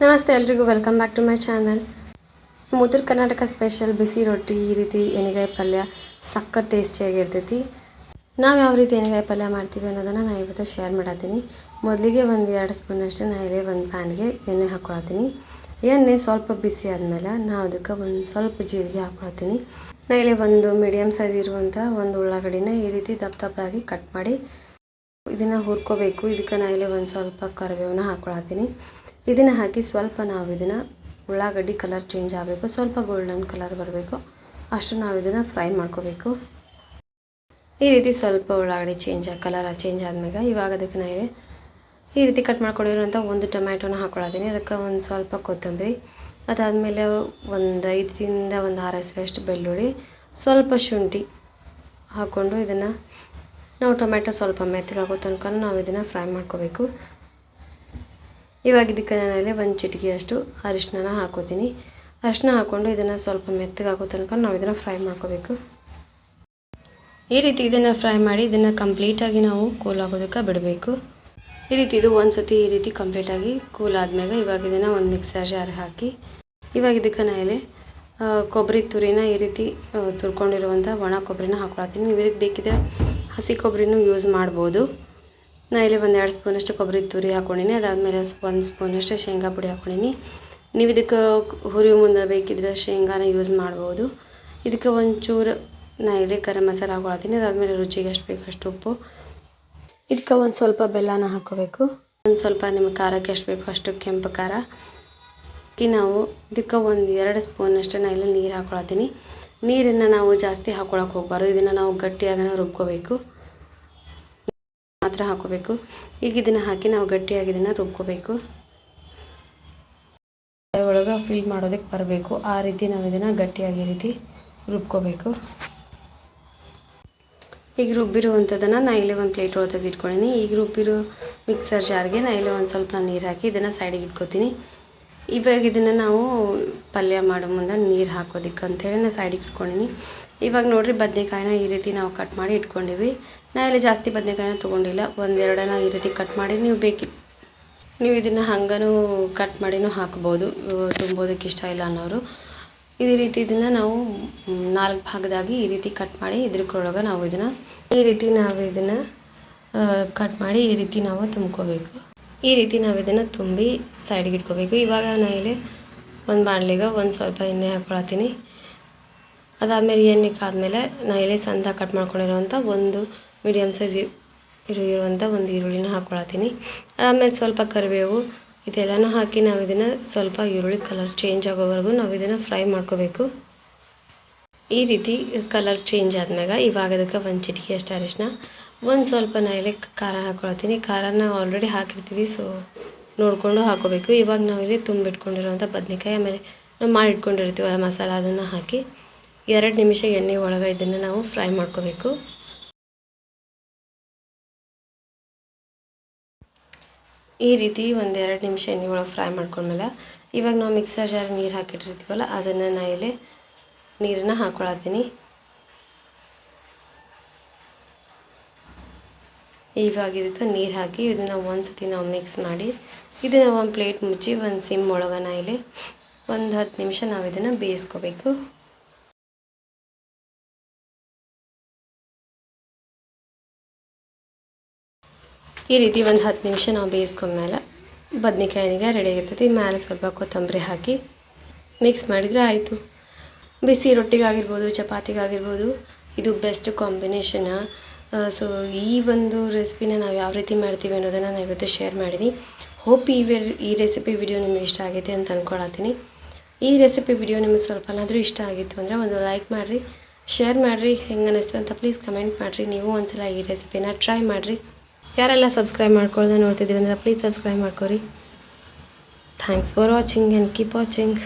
ನಮಸ್ತೆ ಎಲ್ರಿಗೂ welcome back to my channel. Uttara Karnataka special ಬಿಸಿ ರೊಟ್ಟಿ ಈ ರೀತಿ ಎಣ್ಣೆಗಾಯಿ ಪಲ್ಯ ಸಖತ್ ಟೇಸ್ಟಿಯಾಗಿರ್ತೈತಿ. ನಾವು ಯಾವ ರೀತಿ ಎಣ್ಣೆಗಾಯಿ ಪಲ್ಯ ಮಾಡ್ತೀವಿ ಅನ್ನೋದನ್ನು ನಾನು ಇವತ್ತು ಶೇರ್ ಮಾಡತ್ತೀನಿ. ಮೊದಲಿಗೆ ಒಂದು 2 ಸ್ಪೂನಷ್ಟು ನಾನು ಇಲ್ಲಿ ಒಂದು ಪ್ಯಾನ್ಗೆ ಎಣ್ಣೆ ಹಾಕ್ಕೊಳತ್ತೀನಿ. ಎಣ್ಣೆ ಸ್ವಲ್ಪ ಬಿಸಿ ಆದಮೇಲೆ ನಾವು ಅದಕ್ಕೆ ಒಂದು ಸ್ವಲ್ಪ ಜೀರಿಗೆ ಹಾಕ್ಕೊಳತ್ತೀನಿ. ನಾನು ಇಲ್ಲಿ ಒಂದು ಮೀಡಿಯಮ್ ಸೈಜ್ ಇರುವಂಥ ಒಂದು ಉಳ್ಳಾಗಡ್ಡಿನ ಈ ರೀತಿ ದಪ್ಪದಾಗಿ ಕಟ್ ಮಾಡಿ ಇದನ್ನು ಹುರ್ಕೋಬೇಕು. ಇದಕ್ಕೆ ನಾನು ಇಲ್ಲಿ ಒಂದು ಸ್ವಲ್ಪ ಕರಿಬೇವನ್ನ ಹಾಕ್ಕೊಳತ್ತೀನಿ. ಇದನ್ನು ಹಾಕಿ ಸ್ವಲ್ಪ ನಾವು ಇದನ್ನು ಉಳ್ಳಾಗಡ್ಡಿ ಕಲರ್ ಚೇಂಜ್ ಆಗಬೇಕು, ಸ್ವಲ್ಪ ಗೋಲ್ಡನ್ ಕಲರ್ ಬರಬೇಕು, ಅಷ್ಟು ನಾವು ಇದನ್ನು ಫ್ರೈ ಮಾಡ್ಕೋಬೇಕು. ಈ ರೀತಿ ಸ್ವಲ್ಪ ಉಳ್ಳಾಗಡ್ಡಿ ಕಲರ್ ಚೇಂಜ್ ಆದಮೇಲೆ ಇವಾಗ ಅದಕ್ಕೆ ನಾನು ಈ ರೀತಿ ಕಟ್ ಮಾಡ್ಕೊಂಡಿರುವಂಥ ಒಂದು ಟೊಮ್ಯಾಟೋನ ಹಾಕ್ಕೊಳತ್ತೀನಿ. ಅದಕ್ಕೆ ಒಂದು ಸ್ವಲ್ಪ ಕೊತ್ತಂಬರಿ, ಅದಾದಮೇಲೆ ಒಂದು 5ರಿಂದ 6 ಎಸಳಷ್ಟು ಬೆಳ್ಳುಳ್ಳಿ, ಸ್ವಲ್ಪ ಶುಂಠಿ ಹಾಕ್ಕೊಂಡು ಇದನ್ನು ನಾವು ಟೊಮ್ಯಾಟೊ ಸ್ವಲ್ಪ ಮೆತ್ತಗಾಗೋ ತನಕ ನಾವು ಇದನ್ನು ಫ್ರೈ ಮಾಡ್ಕೋಬೇಕು. ಇವಾಗ ಇದಕ್ಕೆ ನಾನಲ್ಲಿ ಒಂದು ಚಿಟಿಕೆಯಷ್ಟು ಅರಿಶಿನ ಹಾಕೋತೀನಿ. ಅರಿಶಿನ ಹಾಕ್ಕೊಂಡು ಇದನ್ನು ಸ್ವಲ್ಪ ಮೆತ್ತಗಾಗೋ ತನಕ ನಾವು ಇದನ್ನು ಫ್ರೈ ಮಾಡ್ಕೋಬೇಕು. ಈ ರೀತಿ ಇದನ್ನು ಫ್ರೈ ಮಾಡಿ ಇದನ್ನು ಕಂಪ್ಲೀಟಾಗಿ ನಾವು ಕೂಲ್ ಆಗೋದಕ್ಕೆ ಬಿಡಬೇಕು. ಈ ರೀತಿ ಇದು ಒಂದು ಸತಿ ಈ ರೀತಿ ಕಂಪ್ಲೀಟಾಗಿ ಕೂಲ್ ಆದಮೇಲೆ ಇವಾಗ ಇದನ್ನು ಒಂದು ಮಿಕ್ಸರ್ ಜಾರ್ ಹಾಕಿ ಇವಾಗ ಇದಕ್ಕೆ ನಾನಲ್ಲಿ ಕೊಬ್ಬರಿ ತುರಿನ ಈ ರೀತಿ ತುರ್ಕೊಂಡಿರುವಂಥ ಒಣ ಕೊಬ್ಬರಿನ ಹಾಕ್ಕೊಳ್ತೀನಿ. ನೀವು ಇದಕ್ಕೆ ಬೇಕಿದ್ರೆ ಹಸಿ ಕೊಬ್ಬರಿನೂ ಯೂಸ್ ಮಾಡ್ಬೋದು. ನಾನು ಇಲ್ಲಿ ಒಂದು 2 ಸ್ಪೂನಷ್ಟು ಕೊಬ್ಬರಿ ತುರಿ ಹಾಕ್ಕೊಂಡಿನಿ. ಅದಾದಮೇಲೆ 1 ಸ್ಪೂನಷ್ಟು ಶೇಂಗಾ ಪುಡಿ ಹಾಕ್ಕೊಂಡಿನಿ. ನೀವು ಇದಕ್ಕೆ ಹುರಿಯೋ ಮುಂದೆ ಬೇಕಿದ್ರೆ ಶೇಂಗಾನ ಯೂಸ್ ಮಾಡ್ಬೋದು. ಇದಕ್ಕೆ ಒಂಚೂರು ನಾನು ಇಲ್ಲಿ ಗರಂ ಮಸಾಲ ಹಾಕ್ಕೊಳ್ತೀನಿ. ಅದಾದಮೇಲೆ ರುಚಿಗೆ ಎಷ್ಟು ಬೇಕಷ್ಟು ಉಪ್ಪು, ಇದಕ್ಕೆ ಒಂದು ಸ್ವಲ್ಪ ಬೆಲ್ಲನ ಹಾಕ್ಕೋಬೇಕು. ಒಂದು ಸ್ವಲ್ಪ ನಿಮಗೆ ಖಾರಕ್ಕೆ ಎಷ್ಟು ಬೇಕೋ ಅಷ್ಟು ಕೆಂಪು ಖಾರ ನಾವು ಇದಕ್ಕೆ ಒಂದು 2 ಸ್ಪೂನಷ್ಟು ನಾನು ಇಲ್ಲಿ ನೀರು ಹಾಕ್ಕೊಳ್ತೀನಿ. ನೀರನ್ನು ನಾವು ಜಾಸ್ತಿ ಹಾಕ್ಕೊಳಕ್ಕೆ ಹೋಗಬಾರ್ದು. ಇದನ್ನು ನಾವು ಗಟ್ಟಿಯಾಗಿ ರುಬ್ಕೋಬೇಕು ಮಾತ್ರ ಹಾಕೋಬೇಕು. ಈಗ ಇದನ್ನು ಹಾಕಿ ನಾವು ಗಟ್ಟಿಯಾಗಿ ಇದನ್ನು ರುಬ್ಕೋಬೇಕು. ಒಳಗೆ ಫಿಲ್ ಮಾಡೋದಕ್ಕೆ ಬರಬೇಕು, ಆ ರೀತಿ ನಾವು ಇದನ್ನು ಗಟ್ಟಿಯಾಗಿ ರೀತಿ ರುಬ್ಕೋಬೇಕು. ಈಗ ರುಬ್ಬಿರುವಂಥದ್ದನ್ನು ನಾನು ಇಲ್ಲಿ ಒಂದು ಪ್ಲೇಟ್ ಒಳಗೆ ತೆಗೆದಿಟ್ಕೊಂಡಿನಿ. ಈಗ ರುಬ್ಬಿರೋ ಮಿಕ್ಸರ್ ಜಾರ್ಗೆ ನಾನು ಇಲ್ಲಿ ಒಂದು ಸ್ವಲ್ಪ ನೀರು ಹಾಕಿ ಇದನ್ನು ಸೈಡಿಗೆ ಇಟ್ಕೋತೀನಿ. ಇವಾಗ ಇದನ್ನು ನಾವು ಪಲ್ಯ ಮಾಡೋ ಮುಂದೆ ನೀರು ಹಾಕೋದಕ್ಕೆ ಅಂತೇಳಿ ನಾನು ಸೈಡಿಗೆ ಇಟ್ಕೊಂಡಿನಿ. ಇವಾಗ ನೋಡಿರಿ ಬದನೆಕಾಯಿನ ಈ ರೀತಿ ನಾವು ಕಟ್ ಮಾಡಿ ಇಟ್ಕೊಂಡಿವಿ. ನಾನು ಇಲ್ಲಿ ಜಾಸ್ತಿ ಬದನೆಕಾಯಿನ ತೊಗೊಂಡಿಲ್ಲ, 1-2 ಈ ರೀತಿ ಕಟ್ ಮಾಡಿ ನೀವು ಇದನ್ನು ಹಂಗನೂ ಕಟ್ ಮಾಡಿನೂ ಹಾಕ್ಬೋದು, ತುಂಬೋದಕ್ಕೆ ಇಷ್ಟ ಇಲ್ಲ ಅನ್ನೋರು. ಈ ರೀತಿ ಇದನ್ನು ನಾವು 4 ಭಾಗದಾಗಿ ಈ ರೀತಿ ಕಟ್ ಮಾಡಿ ಇದ್ರೊಳಗೆ ನಾವು ಇದನ್ನು ಕಟ್ ಮಾಡಿ ಈ ರೀತಿ ನಾವು ತುಂಬ್ಕೋಬೇಕು. ಈ ರೀತಿ ನಾವು ಇದನ್ನು ತುಂಬಿ ಸೈಡಿಗೆ ಇಟ್ಕೋಬೇಕು. ಇವಾಗ ನಾನು ಇಲ್ಲಿ ಒಂದು ಬಾಣಲೆಗೆ ಒಂದು ಸ್ವಲ್ಪ ಎಣ್ಣೆ ಹಾಕ್ಕೊಳತ್ತೀನಿ. ಅದಾದಮೇಲೆ ಎಣ್ಣೆ ಕಾದ್ಮೇಲೆ ನಾನು ಇಲ್ಲಿ ಸಣ್ಣ ಕಟ್ ಮಾಡ್ಕೊಂಡಿರುವಂಥ ಒಂದು ಮೀಡಿಯಮ್ ಸೈಜ್ ಇರುವಂಥ ಒಂದು ಈರುಳ್ಳಿನ ಹಾಕ್ಕೊಳತ್ತೀನಿ. ಅದಾದಮೇಲೆ ಸ್ವಲ್ಪ ಕರಿಬೇವು ಇದೆಲ್ಲನೂ ಹಾಕಿ ನಾವು ಇದನ್ನು ಸ್ವಲ್ಪ ಈರುಳ್ಳಿ ಕಲರ್ ಚೇಂಜ್ ಆಗೋವರೆಗೂ ನಾವು ಇದನ್ನು ಫ್ರೈ ಮಾಡ್ಕೋಬೇಕು. ಈ ರೀತಿ ಕಲರ್ ಚೇಂಜ್ ಆದಮೇಲೆ ಇವಾಗ ಅದಕ್ಕೆ ಒಂದು ಚಿಟಿಕೆಯಷ್ಟು ಅರಿಶಿನ, ಒಂದು ಸ್ವಲ್ಪ ನಾನು ಇಲ್ಲಿ ಖಾರ ಹಾಕ್ಕೊಳತ್ತೀನಿ. ಖಾರನ ಆಲ್ರೆಡಿ ಹಾಕಿರ್ತೀವಿ, ಸೊ ನೋಡಿಕೊಂಡು ಹಾಕೋಬೇಕು. ಇವಾಗ ನಾವು ಇಲ್ಲಿ ತುಂಬಿಟ್ಕೊಂಡಿರುವಂಥ ಬದನೆಕಾಯಿ ಆಮೇಲೆ ನಾವು ಮಾಡಿಟ್ಕೊಂಡಿರ್ತೀವಲ್ಲ ಮಸಾಲ ಅದನ್ನು ಹಾಕಿ 2 ನಿಮಿಷ ಎಣ್ಣೆ ಒಳಗೆ ಇದನ್ನು ನಾವು ಫ್ರೈ ಮಾಡ್ಕೋಬೇಕು. ಈ ರೀತಿ 1-2 ನಿಮಿಷ ಎಣ್ಣೆ ಒಳಗೆ ಫ್ರೈ ಮಾಡ್ಕೊಂಡ್ಮೇಲೆ ಇವಾಗ ನಾವು ಮಿಕ್ಸರ್ ಜಾರ್ ನೀರು ಹಾಕಿಟ್ಟಿರ್ತೀವಲ್ಲ ಅದನ್ನು ನಾನು ಇಲ್ಲಿ ನೀರನ್ನು ಹಾಕ್ಕೊಳತ್ತೀನಿ. ಇವಾಗ ಇದಕ್ಕೆ ನೀರು ಹಾಕಿ ಇದನ್ನು ಒಂದು ಸತಿ ನಾವು ಮಿಕ್ಸ್ ಮಾಡಿ ಇದನ್ನು ಒಂದು ಪ್ಲೇಟ್ ಮುಚ್ಚಿ ಒಂದು ಸಿಮ್ ಒಳಗೆ ನಾನು ಇಲ್ಲಿ ಒಂದು 10 ನಿಮಿಷ ನಾವು ಇದನ್ನು ಬೇಯಿಸ್ಕೋಬೇಕು. ಈ ರೀತಿ ಒಂದು 10 ನಿಮಿಷ ನಾವು ಬೇಯಿಸ್ಕೊಂಡ್ಮೇಲೆ ಬದನೆಕಾಯಿಗೆ ರೆಡಿ ಆಗಿರ್ತೈತಿ. ಮೇಲೆ ಸ್ವಲ್ಪ ಕೊತ್ತಂಬರಿ ಹಾಕಿ ಮಿಕ್ಸ್ ಮಾಡಿದರೆ ಆಯಿತು. ಬಿಸಿ ರೊಟ್ಟಿಗಾಗಿರ್ಬೋದು, ಚಪಾತಿಗಾಗಿರ್ಬೋದು ಇದು ಬೆಸ್ಟ್ ಕಾಂಬಿನೇಷನ್. ಸೊ ಈ ಒಂದು ರೆಸಿಪಿನ ನಾವು ಯಾವ ರೀತಿ ಮಾಡ್ತೀವಿ ಅನ್ನೋದನ್ನು ನಾನು ಇವತ್ತು ಶೇರ್ ಮಾಡೀನಿ. ಹೋಪ್ ಈ ರೆಸಿಪಿ ವಿಡಿಯೋ ನಿಮಗೆ ಇಷ್ಟ ಆಗೈತೆ ಅಂತ ಅಂದ್ಕೊಳತ್ತೀನಿ. ಈ ರೆಸಿಪಿ ವಿಡಿಯೋ ನಿಮಗೆ ಸ್ವಲ್ಪನಾದರೂ ಇಷ್ಟ ಆಗಿತ್ತು ಅಂದರೆ ಒಂದು ಲೈಕ್ ಮಾಡಿರಿ, ಶೇರ್ ಮಾಡಿರಿ, ಹೆಂಗೆ ಅನ್ನಿಸ್ತು ಅಂತ ಪ್ಲೀಸ್ ಕಮೆಂಟ್ ಮಾಡಿರಿ. ನೀವು ಒಂದ್ಸಲ ಈ ರೆಸಿಪಿನ ಟ್ರೈ ಮಾಡಿರಿ. ಯಾರೆಲ್ಲ ಸಬ್ಸ್ಕ್ರೈಬ್ ಮಾಡ್ಕೊಳ್ಳೋದು ನೋಡ್ತಿದ್ದೀರಿ ಅಂದರೆ ಪ್ಲೀಸ್ ಸಬ್ಸ್ಕ್ರೈಬ್ ಮಾಡ್ಕೊರಿ. Thanks for watching and keep watching.